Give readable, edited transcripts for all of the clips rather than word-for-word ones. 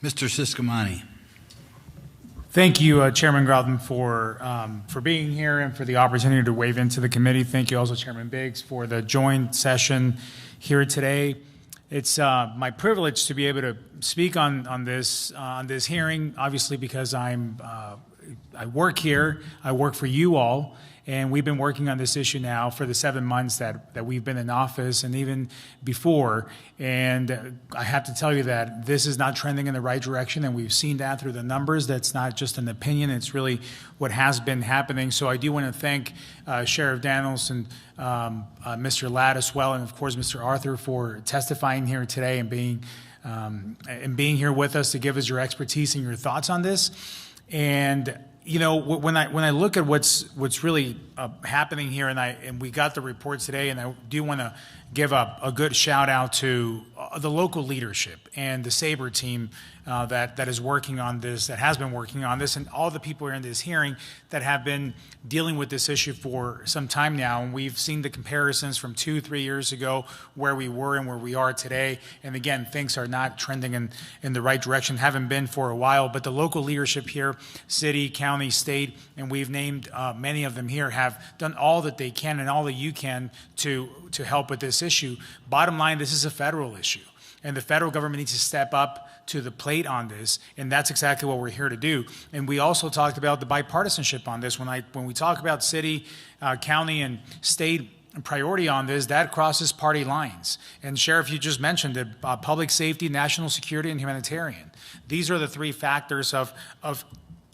Mr. Ciscomani. Thank you, Chairman Grotham, for being here and for the opportunity to wave into the committee. Thank you also, Chairman Biggs, for the joint session here today. It's my privilege to be able to speak on this hearing, obviously because I work here, I work for you all, and we've been working on this issue now for the 7 months that we've been in office and even before. And I have to tell you that this is not trending in the right direction, and we've seen that through the numbers. That's not just an opinion, it's really what has been happening. So I do want to thank Sheriff Daniels and Mr. Ladd as well, and of course Mr. Arthur for testifying here today and being here with us to give us your expertise and your thoughts on this. And you know, when I look at what's really happening here, and we got the reports today, and I do want to give a good shout out to the local leadership and the SABRE team that is working on this, that has been working on this, and all the people here in this hearing that have been dealing with this issue for some time now. And we've seen the comparisons from 2-3 years ago, where we were and where we are today. And again, things are not trending in the right direction, haven't been for a while. But the local leadership here, city, county, state, and we've named many of them here, have done all that they can and all that you can to help with this issue. Bottom line, this is a federal issue, and the federal government needs to step up to the plate on this, and that's exactly what we're here to do. And we also talked about the bipartisanship on this. When we talk about city, county, and state priority on this, that crosses party lines. And Sheriff, you just mentioned it, public safety, national security, and humanitarian. These are the three factors of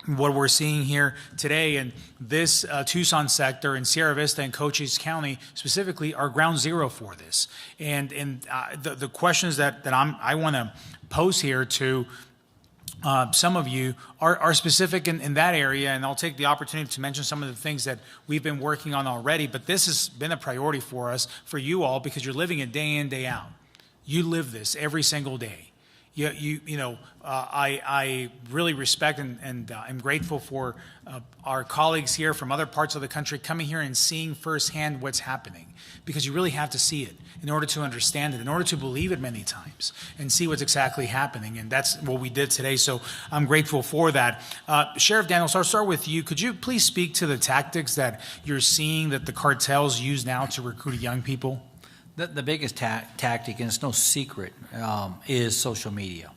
what we're seeing here today. And this Tucson sector and Sierra Vista and Cochise County specifically are ground zero for this. And the questions that I want to pose here to some of you are specific in that area, and I'll take the opportunity to mention some of the things that we've been working on already. But this has been a priority for us, for you all, because you're living it day in, day out. You live this every single day. I really respect and I'm grateful for our colleagues here from other parts of the country coming here and seeing firsthand what's happening, because you really have to see it in order to understand it, in order to believe it many times and see what's exactly happening. And that's what we did today. So I'm grateful for that. Sheriff Daniels, I'll start with you. Could you please speak to the tactics that you're seeing that the cartels use now to recruit young people? The biggest tactic, and it's no secret, is social media.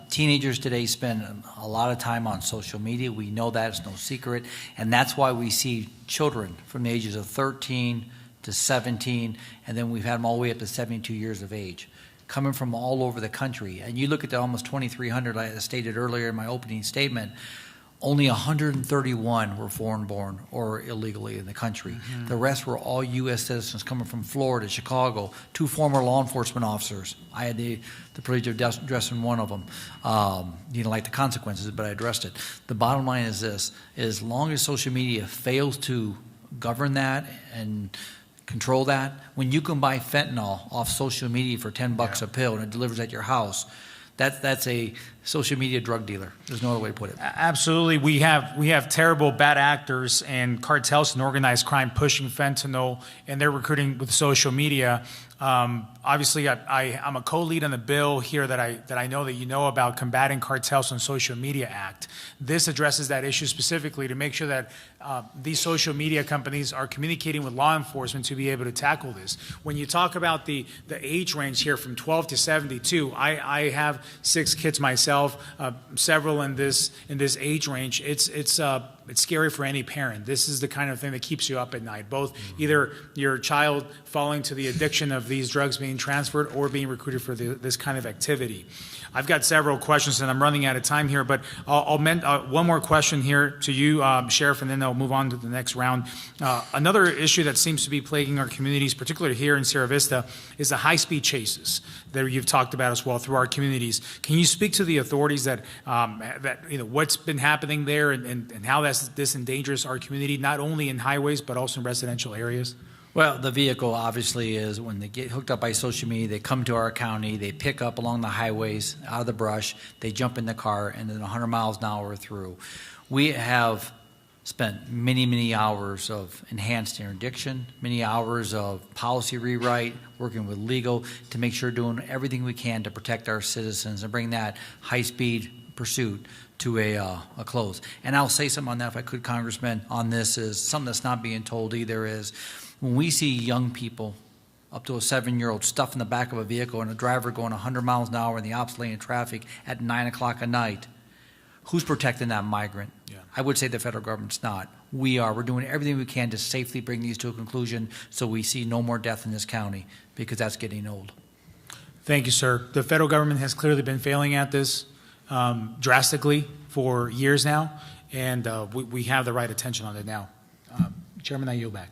Teenagers today spend a lot of time on social media. We know that, it's no secret, and that's why we see children from the ages of 13 to 17, and then we've had them all the way up to 72 years of age, coming from all over the country. And you look at the almost 2,300 I stated earlier in my opening statement, only 131 were foreign-born or illegally in the country. Mm-hmm. The rest were all U.S. citizens coming from Florida, Chicago, 2 former law enforcement officers. I had the privilege of addressing one of them. You didn't like the consequences, but I addressed it. The bottom line is this: as long as social media fails to govern that and control that, when you can buy fentanyl off social media for $10 a pill and it delivers at your house, that's a social media drug dealer. There's no other way to put it. Absolutely. We have terrible bad actors and cartels and organized crime pushing fentanyl, and they're recruiting with social media. Obviously, I'm a co-lead on the bill here that I know that you know about, Combating Cartels on Social Media Act. This addresses that issue specifically to make sure that these social media companies are communicating with law enforcement to be able to tackle this. When you talk about the age range here from 12 to 72, I have 6 kids myself, several in this age range. It's scary for any parent. This is the kind of thing that keeps you up at night, both either your child falling to the addiction of these drugs being transferred or being recruited for this kind of activity. I've got several questions, and I'm running out of time here, but I'll one more question here to you, Sheriff, and then I'll move on to the next round. Another issue that seems to be plaguing our communities, particularly here in Sierra Vista, is the high-speed chases that you've talked about as well through our communities. Can you speak to the authorities that what's been happening there and how this endangers our community, not only in highways but also in residential areas? Well, the vehicle obviously is, when they get hooked up by social media, they come to our county, they pick up along the highways, out of the brush, they jump in the car, and then 100 miles an hour through. We have spent many, many hours of enhanced interdiction, many hours of policy rewrite, working with legal to make sure doing everything we can to protect our citizens and bring that high-speed pursuit to a close. And I'll say something on that, if I could, Congressman, on this is something that's not being told either is when we see young people up to a 7-year-old stuffed in the back of a vehicle and a driver going 100 miles an hour in the opposite lane of traffic at 9 o'clock at night, who's protecting that migrant? Yeah. I would say the federal government's not. We are. We're doing everything we can to safely bring these to a conclusion so we see no more death in this county because that's getting old. Thank you, sir. The federal government has clearly been failing at this drastically for years now, and we have the right attention on it now. Chairman, I yield back.